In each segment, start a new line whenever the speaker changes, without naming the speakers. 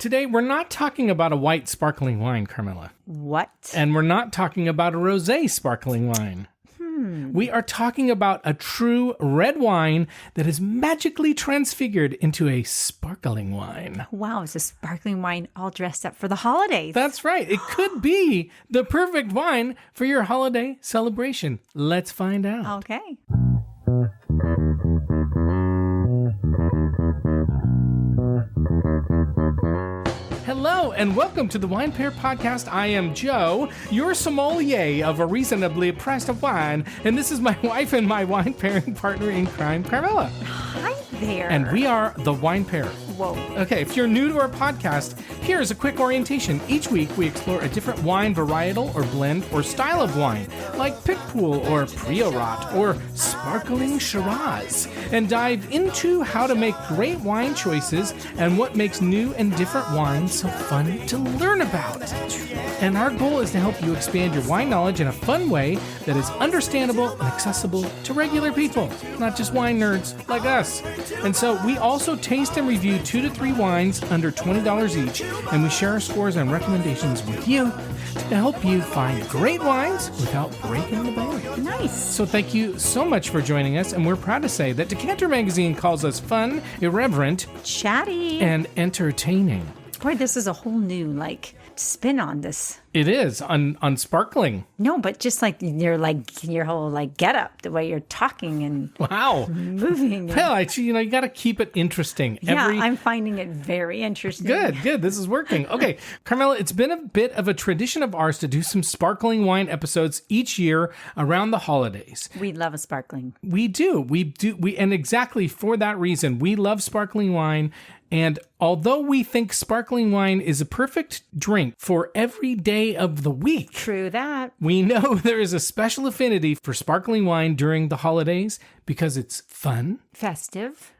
Today, we're not talking about a white sparkling wine, Carmela.
What?
And we're not talking about a rosé sparkling wine. We are talking about a true red wine that is magically transfigured into a sparkling wine.
Wow, it's a sparkling wine all dressed up for the holidays.
That's right. It could be the perfect wine for your holiday celebration. Let's find out.
Okay.
Hello and welcome to the Wine Pair Podcast. I am Joe, your sommelier of a reasonably priced wine, and this is my wife and my wine pairing partner in crime, Carmela.
Hi there.
And we are the Wine Pair.
Whoa.
Okay, if you're new to our podcast, here's a quick orientation. Each week, we explore a different wine varietal or blend or style of wine, like Pitpool or Priorat or Sparkling Shiraz, and dive into how to make great wine choices and what makes new and different wines so fun to learn about. And our goal is to help you expand your wine knowledge in a fun way that is understandable and accessible to regular people, not just wine nerds like us. And so we also taste and review 2 to 3 wines under $20 each, and we share our scores and recommendations with you to help you find great wines without breaking the bank.
Nice.
So thank you so much for joining us, and we're proud to say that Decanter Magazine calls us fun, irreverent,
Chatty.
and entertaining.
Boy, this is a whole new, spin on this.
It is on sparkling.
No, but just your whole get up, the way you're talking and
Wow.
moving.
Well, you got to keep it interesting.
Yeah, I'm finding it very interesting.
Good. This is working. Okay, Carmela, it's been a bit of a tradition of ours to do some sparkling wine episodes each year around the holidays.
We love a sparkling.
We do. And exactly for that reason, we love sparkling wine. And although we think sparkling wine is a perfect drink for every day of the week,
True that.
we know there is a special affinity for sparkling wine during the holidays because it's fun.
Festive.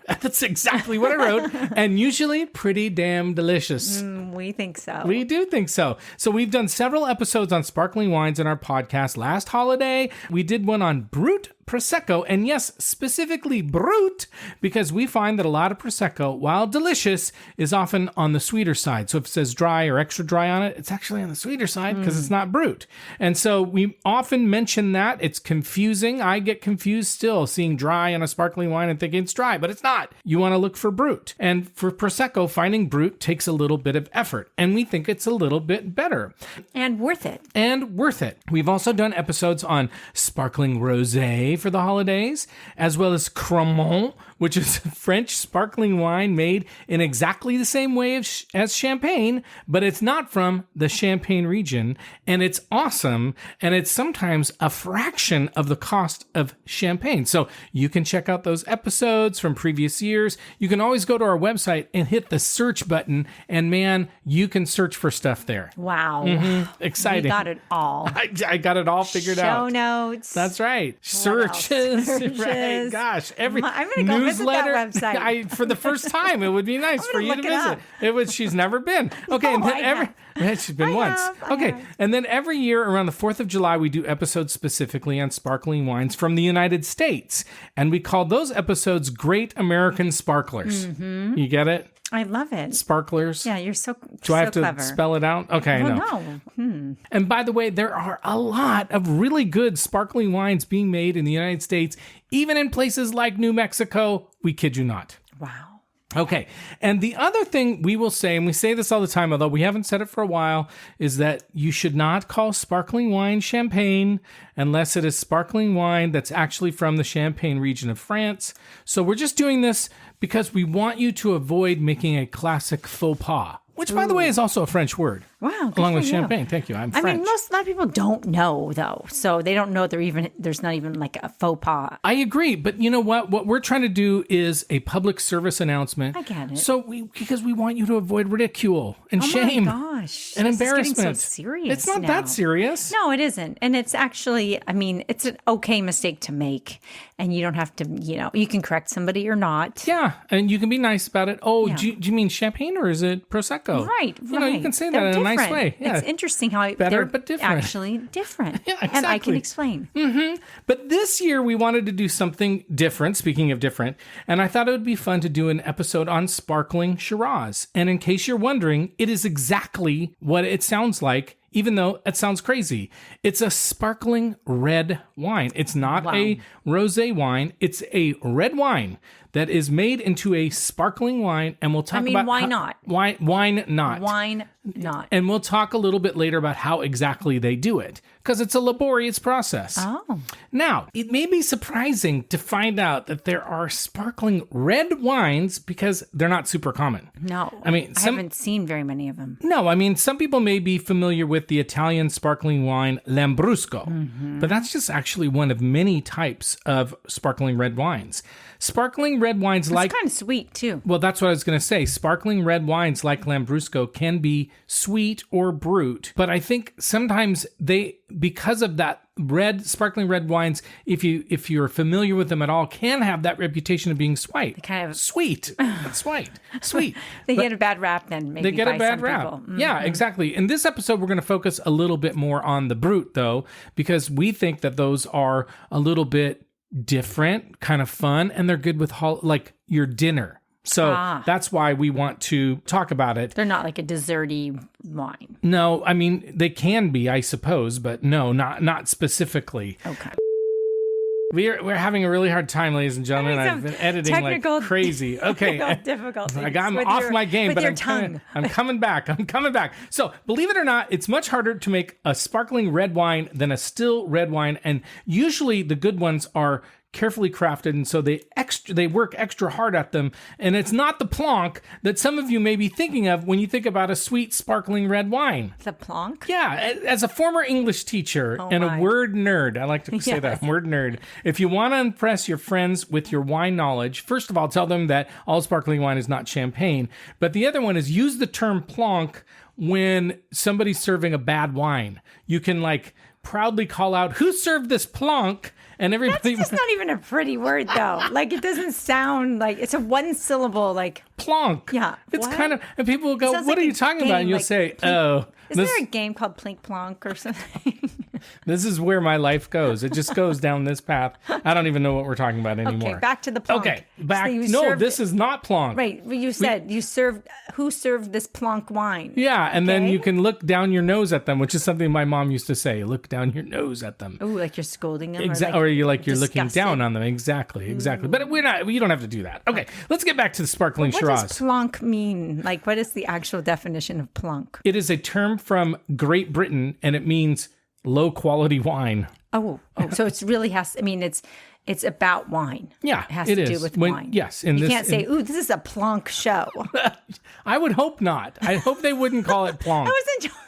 That's exactly what I wrote. And usually pretty damn delicious.
We think so.
We do think so. So we've done several episodes on sparkling wines in our podcast. Last holiday, we did one on brut Prosecco. And yes, specifically brut, because we find that a lot of Prosecco, while delicious, is often on the sweeter side. So if it says dry or extra dry on it, it's actually on the sweeter side because it's not brut. And so we often mention that. It's confusing. I get confused still seeing dry on a sparkling wine and thinking it's dry, but it's not. You want to look for brut. And for Prosecco, finding brut takes a little bit of effort. And we think it's a little bit better.
And worth it.
We've also done episodes on sparkling rosé for the holidays, as well as Cremant, which is a French sparkling wine made in exactly the same way as champagne, but it's not from the Champagne region, and it's awesome, and it's sometimes a fraction of the cost of champagne. So you can check out those episodes from previous years. You can always go to our website and hit the search button, and man, you can search for stuff there.
Wow.
Exciting.
We got it all.
I got it all figured out.
Show notes.
That's right. Searches. Right. Gosh, every
I'm going to go visit that website.
For the first time, it would be nice for you to visit. She's never been. Okay,
No,
and then she's been once. And then every year around the 4th of July, we do episodes specifically on sparkling wines from the United States, and we call those episodes Great American Sparklers. Mm-hmm. You get it?
I love it.
Sparklers.
Yeah, you're so
Do I have to
clever.
spell it out? Okay,
No.
And by the way, there are a lot of really good sparkling wines being made in the United States, even in places like New Mexico. We kid you not.
Wow.
Okay. And the other thing we will say, and we say this all the time, although we haven't said it for a while, is that you should not call sparkling wine champagne unless it is sparkling wine that's actually from the Champagne region of France. So we're just doing this because we want you to avoid making a classic faux pas, which, by the way, is also a French word.
Wow.
Along with champagne. Thank you. I'm French.
I mean, a lot of people don't know, though. So they don't know there's not even like a faux pas.
I agree. But you know what? What we're trying to do is a public service announcement.
I get it.
So because we want you to avoid ridicule and shame.
Oh my gosh.
And
This
embarrassment.
is getting so serious
It's not
now.
that serious.
No, it isn't. And it's actually, it's an okay mistake to make. And you don't have to, you can correct somebody or not.
Yeah. And you can be nice about it. Oh,
Yeah.
do you mean champagne or is it Prosecco?
Right.
You can say that
They're
in a nice nice way. Yeah.
It's interesting how
Better,
they're
but different.
actually different.
Yeah,
And I can
exactly.
explain.
But this year we wanted to do something different, speaking of different, and I thought it would be fun to do an episode on Sparkling Shiraz. And in case you're wondering, it is exactly what it sounds like, even though it sounds crazy. It's a sparkling red wine. It's not a rosé wine. It's a red wine that is made into a sparkling wine, and we'll talk about
why not?
Wine not.
Wine not.
And we'll talk a little bit later about how exactly they do it, because it's a laborious process.
Oh.
Now, it may be surprising to find out that there are sparkling red wines because they're not super common.
No.
I mean,
I haven't seen very many of them.
No, I mean, some people may be familiar with the Italian sparkling wine Lambrusco, but that's just actually one of many types of sparkling red wines. Sparkling red wines
It's kind of sweet, too.
well, that's what I was going to say. Sparkling red wines like Lambrusco can be sweet or brut, but I think sometimes because of that, sparkling red wines, if you're familiar with them at all, can have that reputation of being sweet.
Kind of
sweet. That's sweet.
They get a bad rap then, maybe.
They get a bad rap.
People.
Yeah, exactly. In this episode, we're going to focus a little bit more on the brut, though, because we think that those are a little bit different, kind of fun, and they're good with like your dinner. So that's why we want to talk about it.
They're not like a desserty wine.
No, I mean, they can be, I suppose, but no, not specifically.
Okay.
We're having a really hard time, ladies and gentlemen. I've been editing
technical-
like crazy. Okay.
difficulties.
I'm off my game, but
I'm
coming back. So, believe it or not, it's much harder to make a sparkling red wine than a still red wine. And usually the good ones are carefully crafted, and so they work extra hard at them. And it's not the plonk that some of you may be thinking of when you think about a sweet sparkling red wine.
The plonk?
Yeah, as a former English teacher and a word nerd, I like to say that, word nerd. If you want to impress your friends with your wine knowledge, first of all, tell them that all sparkling wine is not champagne. But the other one is use the term plonk when somebody's serving a bad wine. You can like proudly call out, "Who served this plonk?" And everybody.
That's just not even a pretty word, though. Like, it doesn't sound like it's a one syllable, like
plonk.
Yeah.
It's
what?
kind of, and people will go, "What
like
are you
a
talking about?" And
game,
you'll
like
say,
plink.
"Oh,
Is there a game called Plink Plonk or something?
this is where my life goes. It just goes down this path. I don't even know what we're talking about anymore."
Okay, back to the plonk.
Okay, back.
So you
No,
served-
this is not plonk.
Right. Well, you said who served this plonk wine?
Yeah, and then
Okay.
you can look down your nose at them, which is something my mom used to say. Look down your nose at them.
Oh, like you're scolding them?
Or you're looking
disgusted?
down on them. Exactly. But we don't have to do that. Okay, let's get back to the sparkling
What
Shiraz.
does plonk mean? Like, what is the actual definition of plonk?
It is a term from Great Britain, and it means low quality wine.
Oh, so it's really has. I mean, it's about wine.
Yeah,
it has
it
to
is.
do with
When-
wine.
yes,
you can't say, "Ooh, this is a plonk show."
I would hope not. I hope they wouldn't call it plonk.
I was enjoying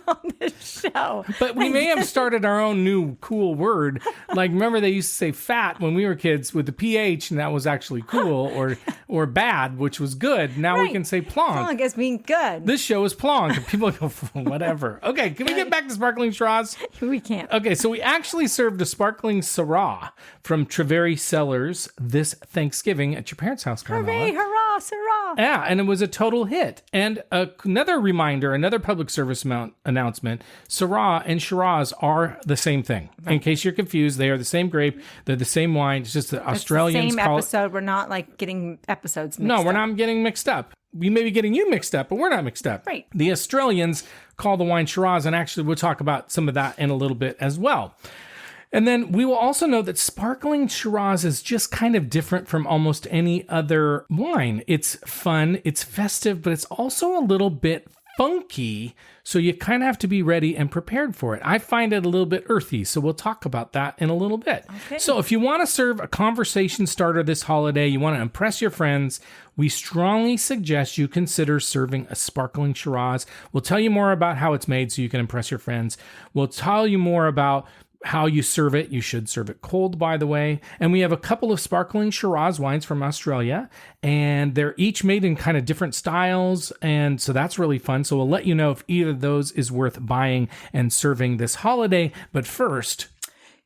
on this show.
But we may have started our own new cool word. Like, remember they used to say fat when we were kids with the PH, and that was actually cool, or bad, which was good. Now we can say plonk.
Plonk as being good.
This show is plonk. And people go, whatever. Okay, can we get back to Sparkling Shiraz?
We can't.
Okay, so we actually served a Sparkling Syrah from Treveri Cellars this Thanksgiving at your parents' house, Carmela.
Hooray, hurrah, Syrah.
Yeah, and it was a total hit. And another reminder, another public service announcement, Syrah and Shiraz are the same thing. Right. In case you're confused, they are the same grape. They're the same wine. It's just the Australians
same
call
episode. We're not like getting episodes mixed
No, we're
up.
not getting mixed up. We may be getting you mixed up, but we're not mixed up.
Right.
The Australians call the wine Shiraz, and actually we'll talk about some of that in a little bit as well. And then we will also know that Sparkling Shiraz is just kind of different from almost any other wine. It's fun, it's festive, but it's also a little bit funky, so you kind of have to be ready and prepared for it. I find it a little bit earthy, so we'll talk about that in a little bit. Okay. So if you want to serve a conversation starter this holiday, you want to impress your friends, we strongly suggest you consider serving a Sparkling Shiraz. We'll tell you more about how it's made so you can impress your friends. We'll tell you more about how you serve it. You should serve it cold, by the way. And we have a couple of Sparkling Shiraz wines from Australia, and they're each made in kind of different styles. And so that's really fun. So we'll let you know if either of those is worth buying and serving this holiday. But first,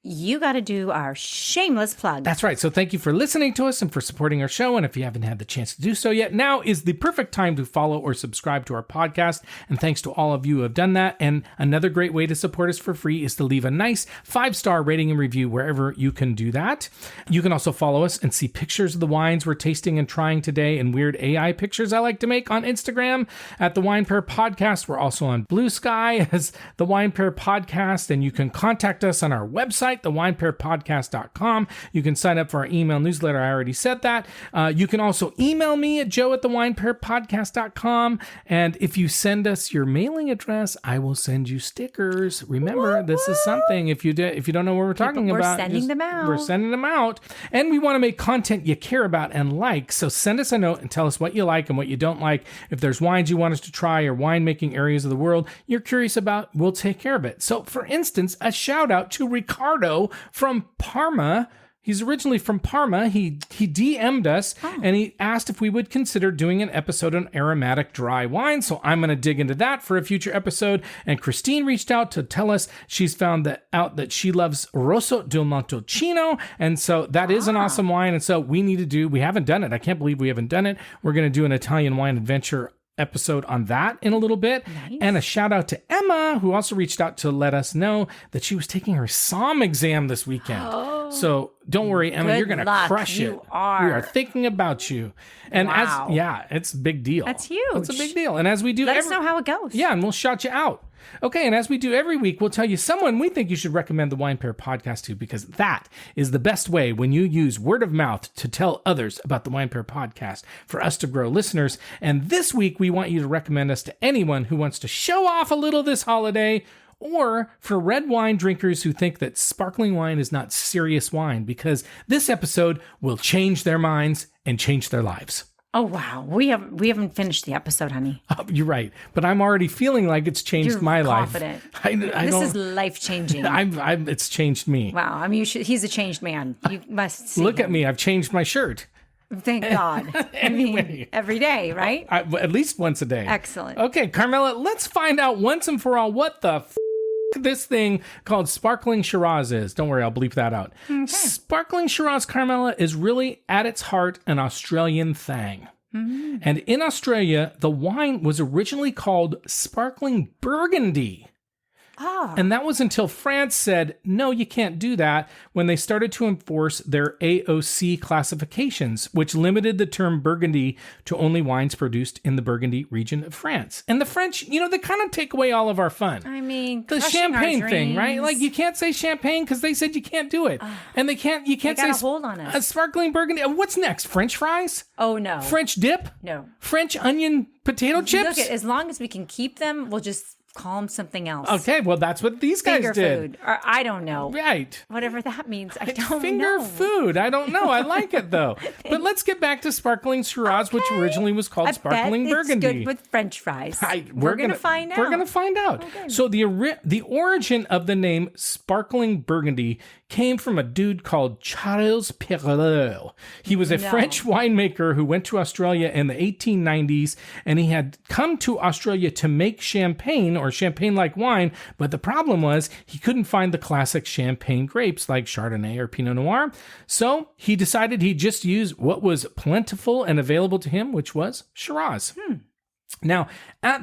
you got to do our shameless plug.
That's right. So thank you for listening to us and for supporting our show. And if you haven't had the chance to do so yet, now is the perfect time to follow or subscribe to our podcast. And thanks to all of you who have done that. And another great way to support us for free is to leave a nice 5-star rating and review wherever you can do that. You can also follow us and see pictures of the wines we're tasting and trying today and weird AI pictures I like to make on Instagram at The Wine Pair Podcast. We're also on Blue Sky as The Wine Pair Podcast, and you can contact us on our website, thewinepairpodcast.com. You can sign up for our email newsletter. I already said that. You can also email me at joe@thewinepairpodcast.com. And if you send us your mailing address, I will send you stickers. Remember, this is something. If you don't know what we're talking about,
we're sending them out.
We're sending them out. And we want to make content you care about and like. So send us a note and tell us what you like and what you don't like. If there's wines you want us to try or winemaking areas of the world you're curious about, we'll take care of it. So for instance, a shout out to Ricardo from Parma. He's originally from Parma. He DM'd us and he asked if we would consider doing an episode on aromatic dry wine. So I'm going to dig into that for a future episode. And Christine reached out to tell us she's found out that she loves Rosso del Montalcino. And so that is an awesome wine. And so we haven't done it. I can't believe we haven't done it. We're going to do an Italian wine adventure episode on that in a little bit.
Nice.
And a shout out to Emma, who also reached out to let us know that she was taking her SOM exam this weekend. So don't worry, Emma, you're going to crush it. We are thinking about you. And it's a big deal.
That's huge.
It's a big deal. And as we do,
let us know how it goes.
Yeah, and we'll shout you out. Okay, and as we do every week, we'll tell you someone we think you should recommend the Wine Pair podcast to, because that is the best way when you use word of mouth to tell others about the Wine Pair podcast for us to grow listeners. And this week, we want you to recommend us to anyone who wants to show off a little this holiday, or for red wine drinkers who think that sparkling wine is not serious wine, because this episode will change their minds and change their lives.
Oh, wow. We haven't finished the episode, honey.
Oh, you're right. But I'm already feeling like it's changed my
confident.
life.
This is life-changing.
It's changed me.
Wow. I mean, he's a changed man. You must see
Look
him.
at me. I've changed my shirt.
Thank God.
Anyway.
I mean, every day, right?
At least once a day.
Excellent.
Okay, Carmela, let's find out once and for all what the this thing called Sparkling Shiraz is. Don't worry, I'll bleep that out. Okay. Sparkling Shiraz, Carmela, is really at its heart an Australian thing. Mm-hmm. And in Australia, the wine was originally called Sparkling Burgundy. And that was until France said, no, you can't do that, when they started to enforce their AOC classifications, which limited the term Burgundy to only wines produced in the Burgundy region of France. And the French, they kind of take away all of our fun.
I mean,
the champagne thing, right? Like, you can't say champagne because they said you can't do it. And you can't say
hold on us.
Sparkling Burgundy. What's next? French fries?
Oh, no.
French dip?
No.
French onion potato chips?
Look, as long as we can keep them, we'll just call them something else.
Okay, well, that's what these guys
did. Food. Or I don't know.
Right.
Whatever that means. I don't know.
Finger food. I don't know. I like it, though. But let's get back to Sparkling Shiraz, which originally was called Sparkling Burgundy.
It's good with French fries.
We're going to find out. We're going to find out. Okay. So the origin of the name Sparkling Burgundy came from a dude called Charles Perrault. He was a French winemaker who went to Australia in the 1890s, and he had come to Australia to make champagne or champagne-like wine, but the problem was he couldn't find the classic champagne grapes like Chardonnay or Pinot Noir, so he decided he'd just use what was plentiful and available to him, which was Shiraz. Now,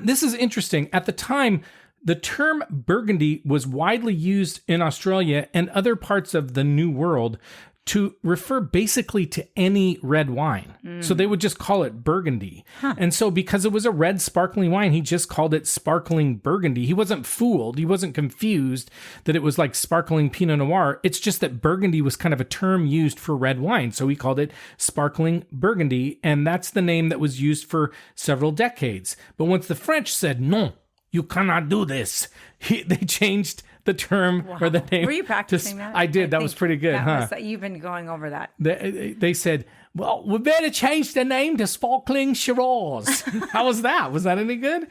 this is interesting. At the time, the term Burgundy was widely used in Australia and other parts of the New World to refer basically to any red wine. So they would just call it Burgundy. And so because it was a red sparkling wine, he just called it Sparkling Burgundy. He wasn't fooled. He wasn't confused that it was like sparkling Pinot Noir. It's just that Burgundy was kind of a term used for red wine. So he called it Sparkling Burgundy. And that's the name that was used for several decades. But once the French said, no, you cannot do this, they changed the term or the name.
Were you practicing that?
I did. That was pretty good,
You've been going over that.
They said, well, we better change the name to Sparkling Shiraz. How was that? Was that any good?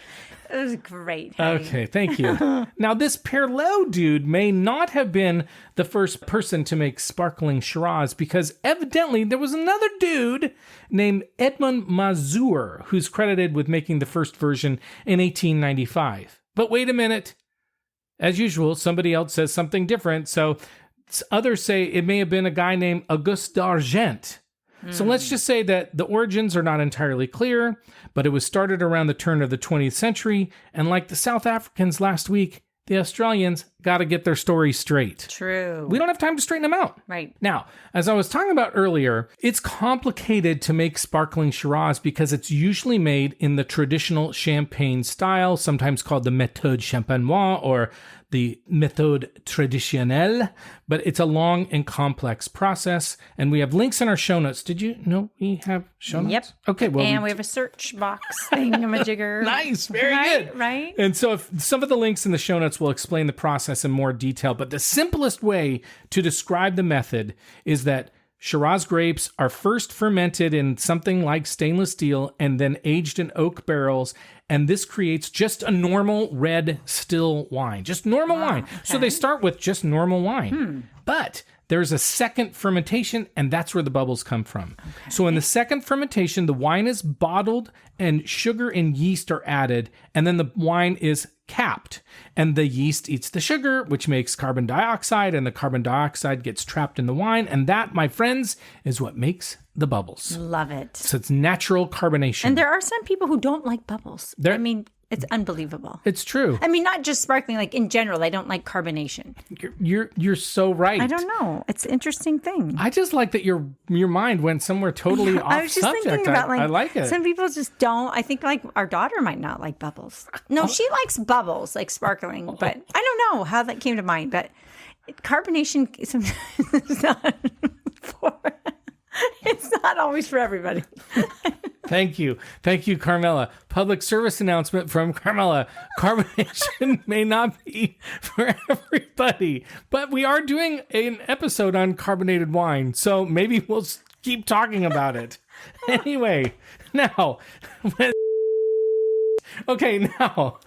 It was great. Honey.
Okay, thank you. Now, this Perrault dude may not have been the first person to make Sparkling Shiraz, because evidently there was another dude named Edmond Mazur who's credited with making the first version in 1895. But wait a minute. As usual, somebody else says something different. So Others say it may have been a guy named Auguste d'Argent. So let's just say that the origins are not entirely clear, but it was started around the turn of the 20th century. And like the South Africans last week, the Australians got to get their story straight.
True.
We don't have time to straighten them out.
Right.
Now, as I was talking about earlier, it's complicated to make sparkling Shiraz because it's usually made in the traditional champagne style, sometimes called the méthode champenoise or the méthode traditionnelle, but it's a long and complex process. And we have links in our show notes. Did you know we have show notes?
Yep.
Okay, well.
And we have a search box thingamajigger.
Nice, very good.
Right.
And so if some of the links in the show notes will explain the process in more detail, but the simplest way to describe the method is that Shiraz grapes are first fermented in something like stainless steel and then aged in oak barrels. And this creates just a normal red still wine, just normal wine.
Okay.
So they start with just normal wine. But there's a second fermentation, and that's where the bubbles come from. Okay. So in the second fermentation, the wine is bottled and sugar and yeast are added, and then the wine is capped. And the yeast eats the sugar, which makes carbon dioxide, and the carbon dioxide gets trapped in the wine. And that, my friends, is what makes the bubbles.
Love it.
So it's natural carbonation.
And there are some people who don't like bubbles. I mean, it's unbelievable.
It's true.
I mean, not just sparkling, like in general, I don't like carbonation.
You're so right.
I don't know. It's an interesting thing.
I just like that your mind went somewhere totally off
I was just
subject.
thinking about
I like it.
Some people just don't. I think like our daughter might not like bubbles. No, she likes bubbles, like sparkling, but I don't know how that came to mind. But carbonation sometimes is not it's not always for everybody.
Thank you, Carmela. Public service announcement from Carmela. Carbonation may not be for everybody, but we are doing an episode on carbonated wine, so maybe we'll keep talking about it. Anyway, now. Okay, now.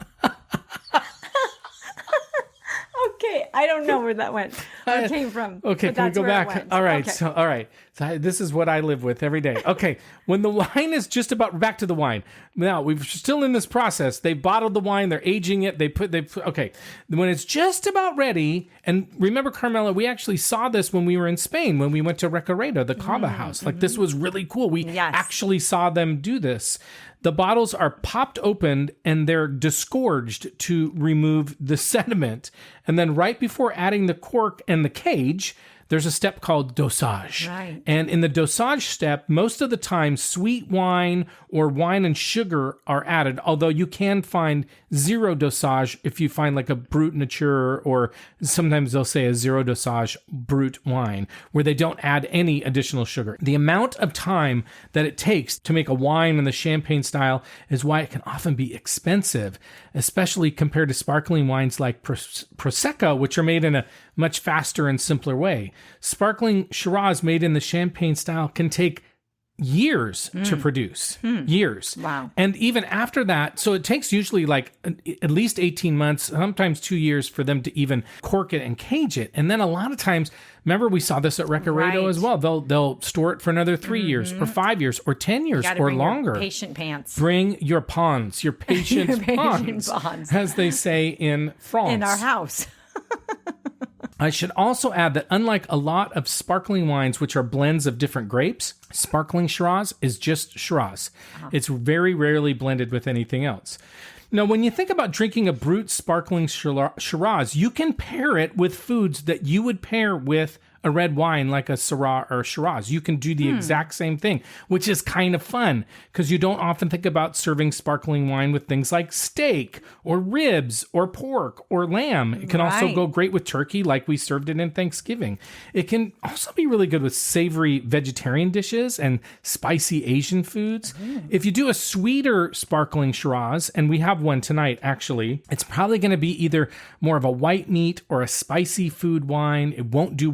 Okay, I don't know where that went. Where it came from.
Okay, can we go back? All right. Okay. All right. So this is what I live with every day. Okay, when the wine is just about back to the wine. Now we're still in this process. They bottled the wine. They're aging it. They put. Okay, when it's just about ready. And remember, Carmela, we actually saw this when we were in Spain when we went to Recorredo, the Cava house. Like this was really cool. We actually saw them do this. The bottles are popped open and they're disgorged to remove the sediment. And then right before adding the cork and the cage, there's a step called dosage.
Right.
And in the dosage step, most of the time, sweet wine or wine and sugar are added, although you can find zero dosage if you find like a brut nature, or sometimes they'll say a zero dosage brut wine, where they don't add any additional sugar. The amount of time that it takes to make a wine in the champagne style is why it can often be expensive, especially compared to sparkling wines like Prosecco, which are made in a much faster and simpler way. Sparkling Shiraz made in the champagne style can take years to produce. Years.
Wow.
And even after that, so it takes usually like at least 18 months, sometimes 2 years for them to even cork it and cage it. And then a lot of times, remember we saw this at Recorredo as well. They'll store it for another 3 years or 5 years or 10 years or longer.
Your patient pants.
Bring your pawns, your patient pawns, as they say in France.
In our house.
I should also add that unlike a lot of sparkling wines, which are blends of different grapes, Sparkling Shiraz is just Shiraz. It's very rarely blended with anything else. Now, when you think about drinking a brut Sparkling Shiraz, you can pair it with foods that you would pair with a red wine like a Syrah or Shiraz. You can do the exact same thing, which is kind of fun because you don't often think about serving sparkling wine with things like steak or ribs or pork or lamb. It can also go great with turkey like we served it in Thanksgiving. It can also be really good with savory vegetarian dishes and spicy Asian foods. If you do a sweeter sparkling Shiraz, and we have one tonight actually, it's probably going to be either more of a white meat or a spicy food wine. It won't do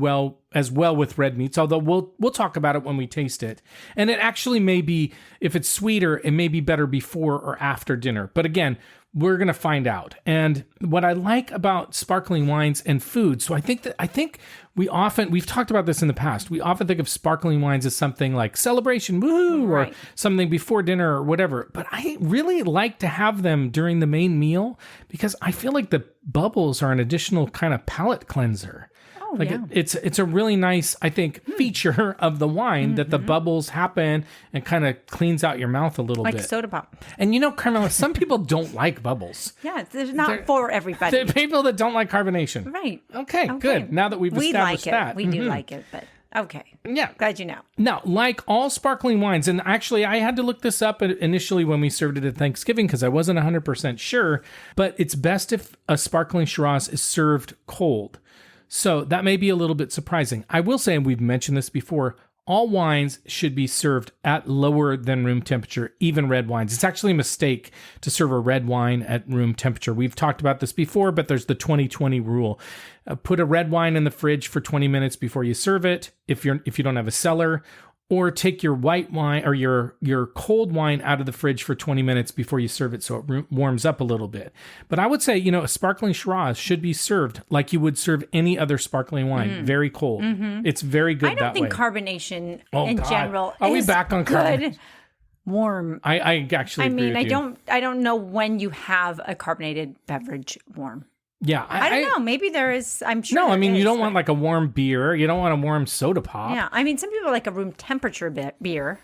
as well with red meats, although we'll talk about it when we taste it. And it actually may be, if it's sweeter, it may be better before or after dinner. But again, we're going to find out. And what I like about sparkling wines and food, so I think we've talked about this in the past. We often think of sparkling wines as something like celebration, woohoo, or something before dinner or whatever. But I really like to have them during the main meal because I feel like the bubbles are an additional kind of palate cleanser. Like
yeah.
it's a really nice, I think, feature of the wine that the bubbles happen and kind of cleans out your mouth a little
Like
bit.
soda pop.
And Carmela, some people don't like bubbles.
Yeah, it's not for everybody.
The people that don't like carbonation.
Right.
Okay, good. Now that we've established
like
that.
We do like it, but okay.
Yeah.
Glad you know.
Now, like all sparkling wines, and actually I had to look this up initially when we served it at Thanksgiving because I wasn't 100% sure, but it's best if a sparkling Shiraz is served cold. So that may be a little bit surprising. I will say, and we've mentioned this before, all wines should be served at lower than room temperature, even red wines. It's actually a mistake to serve a red wine at room temperature. We've talked about this before, but there's the 20-20 rule. Put a red wine in the fridge for 20 minutes before you serve it if you don't have a cellar, or take your white wine or your cold wine out of the fridge for 20 minutes before you serve it so it warms up a little bit. But I would say, a sparkling Shiraz should be served like you would serve any other sparkling wine, very cold. It's very good that way.
I don't think carbonation in general
Are we
is
back on
good
carbonation?
Warm.
I actually agree with you.
I don't know when you have a carbonated beverage warm.
Yeah.
I don't know. Maybe there is. I'm sure.
No, I mean,
there
you
is,
don't want like a warm beer. You don't want a warm soda pop.
Yeah. I mean, some people like a room temperature beer.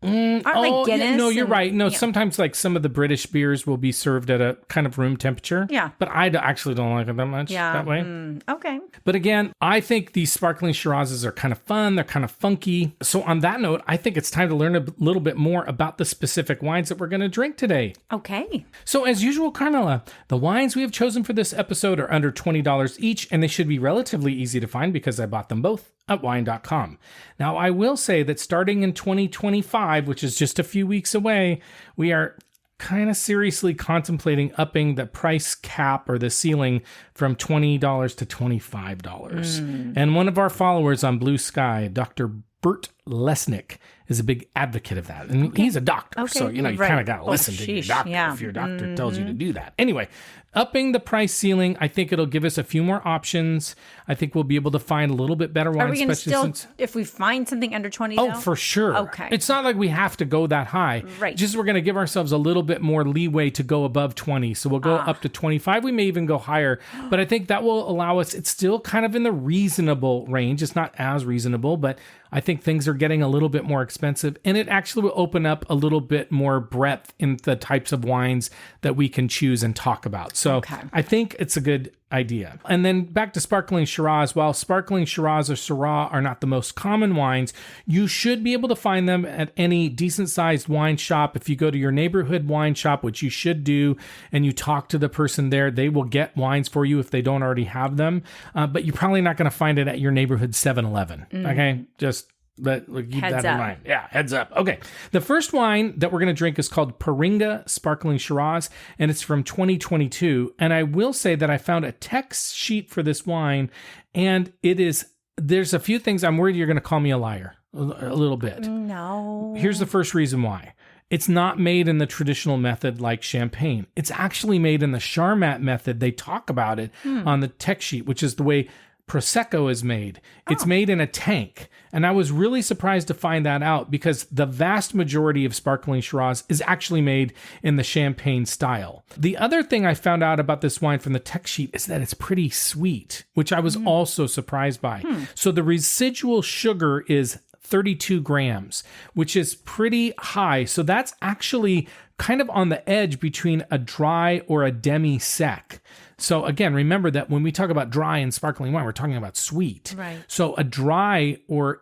Aren't like Guinness?
Yeah, no, you're right. No, sometimes like some of the British beers will be served at a kind of room temperature.
Yeah.
But I actually don't like it that much that way.
Okay.
But again, I think these sparkling Shirazes are kind of fun. They're kind of funky. So on that note, I think it's time to learn a little bit more about the specific wines that we're going to drink today.
Okay.
So as usual, Carmela, the wines we have chosen for this episode are under $20 each, and they should be relatively easy to find because I bought them both at wine.com. Now, I will say that starting in 2025, which is just a few weeks away, we are kind of seriously contemplating upping the price cap or the ceiling from $20 to $25. And one of our followers on Blue Sky, Dr. Brut Lesnick, is a big advocate of that. And he's a doctor, so, you kind of got to listen to your doctor if your doctor tells you to do that. Anyway, upping the price ceiling, I think it'll give us a few more options. I think we'll be able to find a little bit better wines.
Are we going to still, if we find something under 20
Oh, for sure.
Okay.
It's not like we have to go that high.
Right.
Just we're going to give ourselves a little bit more leeway to go above 20. So we'll go up to 25. We may even go higher. But I think that will allow us, it's still kind of in the reasonable range. It's not as reasonable, but I think things are getting a little bit more expensive, and it actually will open up a little bit more breadth in the types of wines that we can choose and talk about. So I think it's a good idea. And then back to Sparkling Shiraz. While Sparkling Shiraz or Syrah are not the most common wines, you should be able to find them at any decent-sized wine shop. If you go to your neighborhood wine shop, which you should do, and you talk to the person there, they will get wines for you if they don't already have them. But you're probably not going to find it at your neighborhood 7-Eleven. Okay? Just keep that in mind. Yeah, heads up. Okay. The first wine that we're going to drink is called Paringa Sparkling Shiraz, and it's from 2022. And I will say that I found a text sheet for this wine, and there's a few things I'm worried you're going to call me a liar a little bit.
No.
Here's the first reason why. It's not made in the traditional method like champagne. It's actually made in the Charmat method. They talk about it on the text sheet, which is the way Prosecco is made. It's made in a tank. And I was really surprised to find that out because the vast majority of Sparkling Shiraz is actually made in the champagne style. The other thing I found out about this wine from the text sheet is that it's pretty sweet, which I was also surprised by. So the residual sugar is 32 grams, which is pretty high. So that's actually kind of on the edge between a dry or a demi-sec. So again, remember that when we talk about dry and sparkling wine, we're talking about sweet.
Right.
So a dry or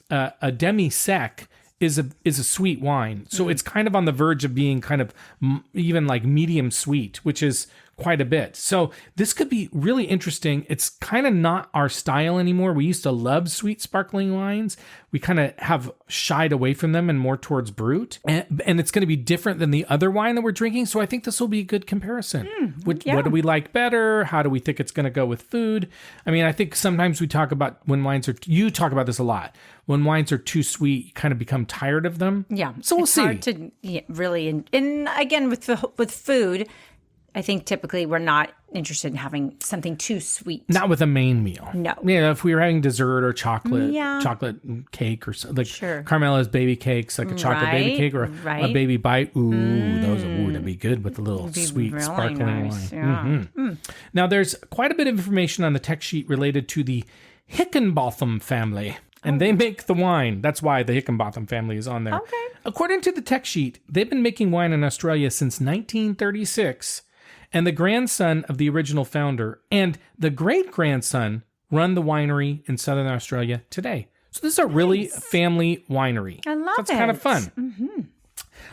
a demi-sec is a sweet wine. So it's kind of on the verge of being kind of even like medium sweet, which is quite a bit. So this could be really interesting. It's kind of not our style anymore. We used to love sweet sparkling wines. We kind of have shied away from them and more towards brut. And it's going to be different than the other wine that we're drinking. So I think this will be a good comparison. What do we like better? How do we think it's going to go with food? I mean, I think sometimes we talk about when wines are, you talk about this a lot. When wines are too sweet, you kind of become tired of them.
Yeah.
So we'll see.
It's hard to really, and again, with food, I think typically we're not interested in having something too sweet.
Not with a main meal.
No.
Yeah, if we were having dessert or chocolate cake or something. Like
Sure.
Carmela's baby cakes, like a chocolate baby cake or a baby bite. Ooh, that'd be good with a little sweet
really
sparkling
nice.
wine.
Yeah.
Now, there's quite a bit of information on the tech sheet related to the Hickenbotham family. And they make the wine. That's why the Hickenbotham family is on there.
Okay.
According to the tech sheet, they've been making wine in Australia since 1936. And the grandson of the original founder and the great-grandson run the winery in Southern Australia today. So this is a really family winery.
I love it.
That's kind of fun. Mm-hmm.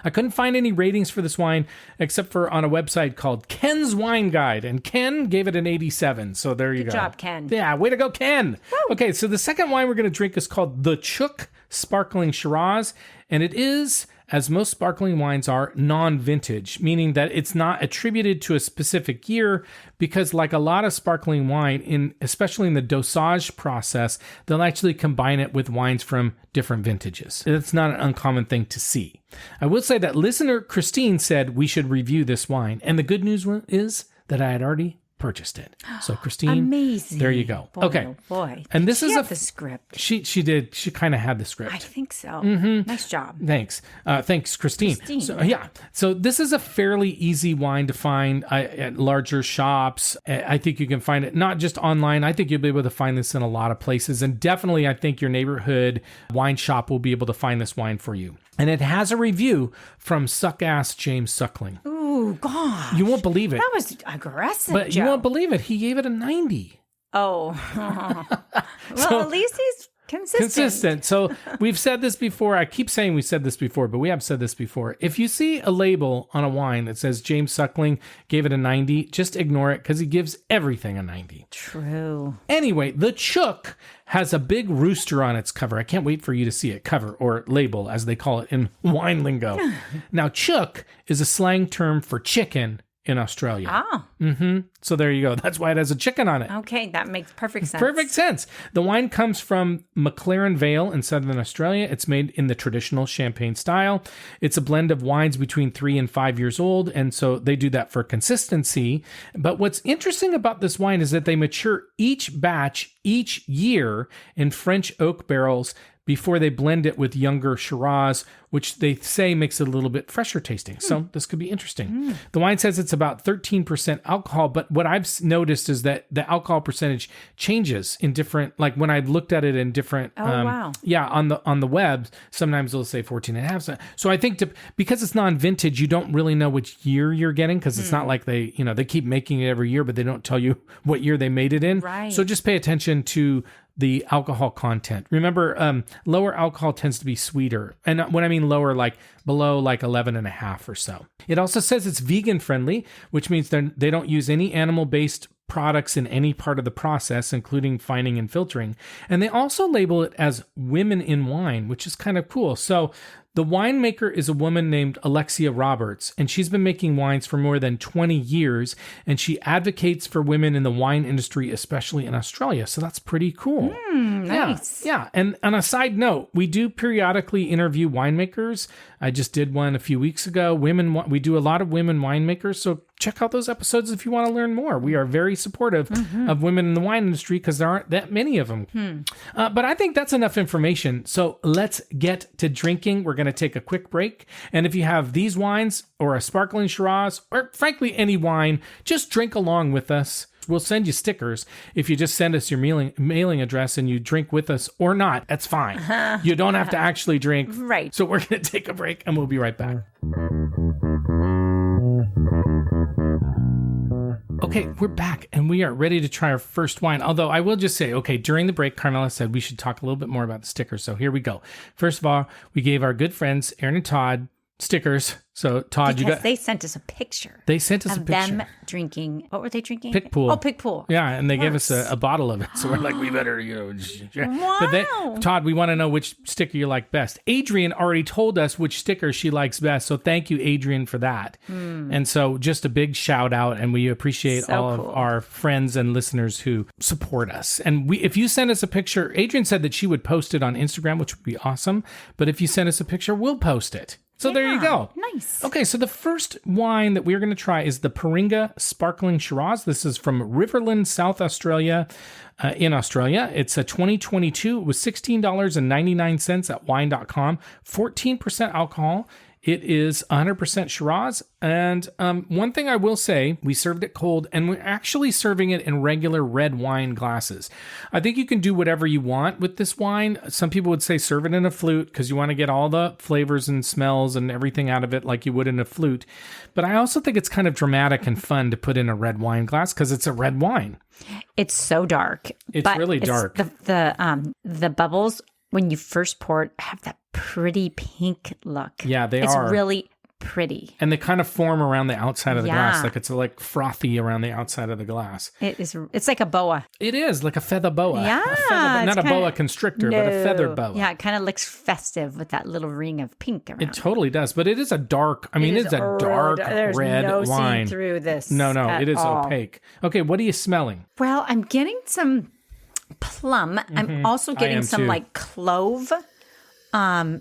I couldn't find any ratings for this wine except for on a website called Ken's Wine Guide. And Ken gave it an 87. So there you go.
Good job, Ken.
Yeah, way to go, Ken.
Woo.
Okay, so the second wine we're going to drink is called the Chook Sparkling Shiraz. And it is, as most sparkling wines are, non-vintage, meaning that it's not attributed to a specific year because like a lot of sparkling wine, especially in the dosage process, they'll actually combine it with wines from different vintages. It's not an uncommon thing to see. I will say that listener Christine said we should review this wine. And the good news is that I had already purchased it. So Christine,
amazing.
There you go.
Boy,
okay.
Oh boy.
And this
she
is
have the script.
She did. She kind of had the script.
I think so.
Mm-hmm.
Nice job.
Thanks. Thanks, Christine. So this is a fairly easy wine to find at larger shops. I think you can find it not just online. I think you'll be able to find this in a lot of places. And definitely, I think your neighborhood wine shop will be able to find this wine for you. And it has a review from Suck-Ass James Suckling.
Ooh, God.
You won't believe it.
That was aggressive,
But
Joe.
you won't believe it. He gave it a 90.
Oh. Well, at least he's consistent.
So we've said this before. I keep saying we said this before, but we have said this before. If you see a label on a wine that says James Suckling gave it a 90, just ignore it because he gives everything a 90.
True.
Anyway, the Chook has a big rooster on its cover. I can't wait for you to see it. Cover or label, as they call it in wine lingo. Now, Chook is a slang term for chicken in Australia.
Ah.
So there you go. That's why it has a chicken on it.
Okay, that makes perfect sense.
Perfect sense. The wine comes from McLaren Vale in Southern Australia. It's made in the traditional champagne style. It's a blend of wines between 3 and 5 years old, and so they do that for consistency. But what's interesting about this wine is that they mature each batch each year in French oak barrels before they blend it with younger Shiraz, which they say makes it a little bit fresher tasting. So this could be interesting. The wine says it's about 13% alcohol, but what I've noticed is that the alcohol percentage changes in different, like when I looked at it in different,
wow.
Yeah, on the web, sometimes they'll say 14.5. So I think because it's non-vintage, you don't really know which year you're getting because it's not like they keep making it every year, but they don't tell you what year they made it in.
Right.
So just pay attention to the alcohol content. Remember, lower alcohol tends to be sweeter. And when I mean lower, like below like 11.5 or so. It also says it's vegan friendly, which means they don't use any animal-based products in any part of the process, including fining and filtering. And they also label it as women in wine, which is kind of cool. So the winemaker is a woman named Alexia Roberts, and she's been making wines for more than 20 years, and she advocates for women in the wine industry, especially in Australia. So that's pretty cool.
Nice.
Yeah. And on a side note, we do periodically interview winemakers. I just did one a few weeks ago. We do a lot of women winemakers, so check out those episodes if you want to learn more. We are very supportive of women in the wine industry because there aren't that many of them. But I think that's enough information. So let's get to drinking. We're going to take a quick break. And if you have these wines or a sparkling Shiraz or frankly any wine, just drink along with us. We'll send you stickers if you just send us your mailing address and you drink with us or not. That's fine. You don't have to actually drink.
Right.
So we're going to take a break and we'll be right back. Okay, we're back and we are ready to try our first wine. Although I will just say, okay, during the break, Carmela said we should talk a little bit more about the stickers. So here we go. First of all, we gave our good friends, Aaron and Todd, stickers. So Todd,
because they sent us a picture.
They sent us a picture.
Them drinking. What were they drinking?
Pick Pool.
Oh, Pick Pool.
Yeah, and they gave us a bottle of it. So we're like, we better,
Wow.
But Todd, we want to know which sticker you like best. Adrian already told us which sticker she likes best. So thank you, Adrian, for that. And so just a big shout out. And we appreciate all of our friends and listeners who support us. And if you send us a picture, Adrian said that she would post it on Instagram, which would be awesome. But if you send us a picture, we'll post it. So there you go.
Nice.
Okay, so the first wine that we're going to try is the Paringa Sparkling Shiraz. This is from Riverland, South Australia, in Australia. It's a 2022. It was $16.99 at wine.com. 14% alcohol. It is 100% Shiraz. And one thing I will say, we served it cold, and we're actually serving it in regular red wine glasses. I think you can do whatever you want with this wine. Some people would say serve it in a flute because you want to get all the flavors and smells and everything out of it like you would in a flute. But I also think it's kind of dramatic and fun to put in a red wine glass because it's a red wine.
It's so dark.
It's really dark.
The bubbles, when you first pour it, have that pretty pink look.
Yeah,
it's really pretty.
And they kind of form around the outside of the glass. Like it's like frothy around the outside of the glass.
It's like a boa.
It is like a feather boa.
Yeah.
Not a boa constrictor, but a feather boa.
Yeah, it kind of looks festive with that little ring of pink around.
It totally does. But it is a dark, it's a dark
There's
red
no
wine.
seeing through this.
No, it is
all.
opaque. Okay, what are you smelling?
Well, I'm getting some plum. I'm also getting some
too.
like clove.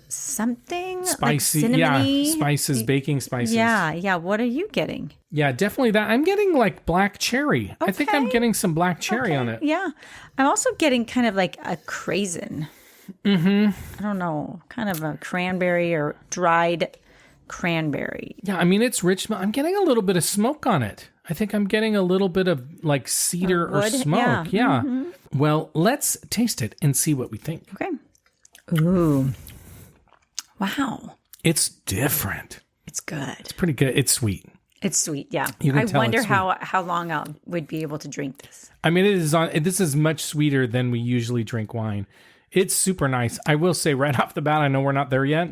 Something
Spicy,
like cinnamony.
spices, baking spices.
Yeah. What are you getting?
Yeah, definitely that. I'm getting like black cherry. I think I'm getting some black cherry on it.
Yeah. I'm also getting kind of like a craisin. I don't know, kind of a cranberry or dried cranberry.
Yeah, it's rich. I'm getting a little bit of smoke on it. I think I'm getting a little bit of like cedar or smoke. Yeah. Well, let's taste it and see what we think.
Okay. Ooh. Wow.
It's different.
It's good.
It's pretty good. It's sweet.
It's sweet, yeah.
You can
I
tell
wonder
it's sweet.
how long I would be able to drink this.
This is much sweeter than we usually drink wine. It's super nice. I will say right off the bat, I know we're not there yet.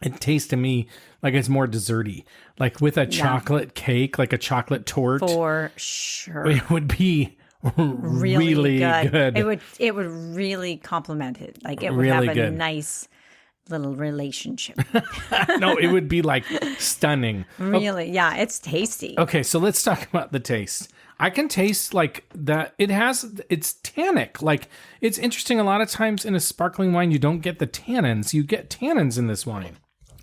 It tastes to me like it's more desserty, like with a chocolate cake, like a chocolate torte.
For sure.
It would be really good.
It would really complement it. Like it would
Really
have a
good.
nice little relationship.
No, it would be like stunning.
Really, yeah, it's tasty.
Okay, so let's talk about the taste. I can taste like that. It's tannic. Like it's interesting. A lot of times in a sparkling wine, you don't get the tannins. You get tannins in this wine.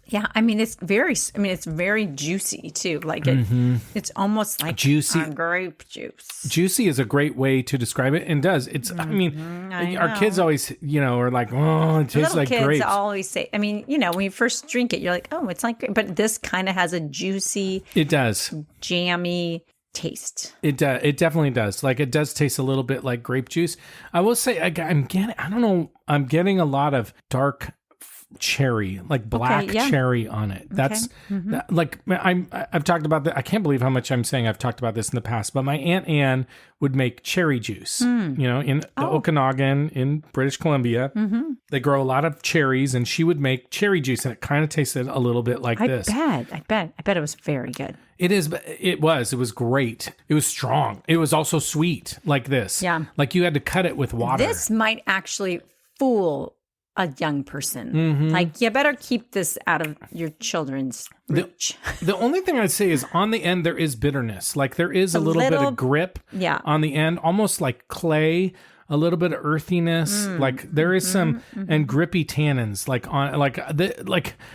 Yeah, it's very juicy too. Like it's almost like
Juicy.
grape juice.
Juicy is a great way to describe it, and does. It's. Our kids always, are like, oh, it tastes
Little
like
kids
grapes.
always say. When you first drink it, you're like, oh, it's like grape. But this kind of has a juicy,
It does.
jammy taste.
It definitely does. Like it does taste a little bit like grape juice. I will say, I'm getting a lot of dark cherry, like black cherry on it. That's I've talked about that. I can't believe how much I'm saying I've talked about this in the past, but my Aunt Anne would make cherry juice, in the Okanagan in British Columbia. They grow a lot of cherries, and she would make cherry juice, and it kind of tasted a little bit like this.
I bet it was very good.
It is. It was great. It was strong. It was also sweet like this.
Yeah.
Like you had to cut it with water.
This might actually fool a young person. Like, you better keep this out of your children's reach.
The only thing I'd say is on the end, there is bitterness. Like there is a little bit of grip on the end, almost like clay, a little bit of earthiness. Like there is some, and grippy tannins.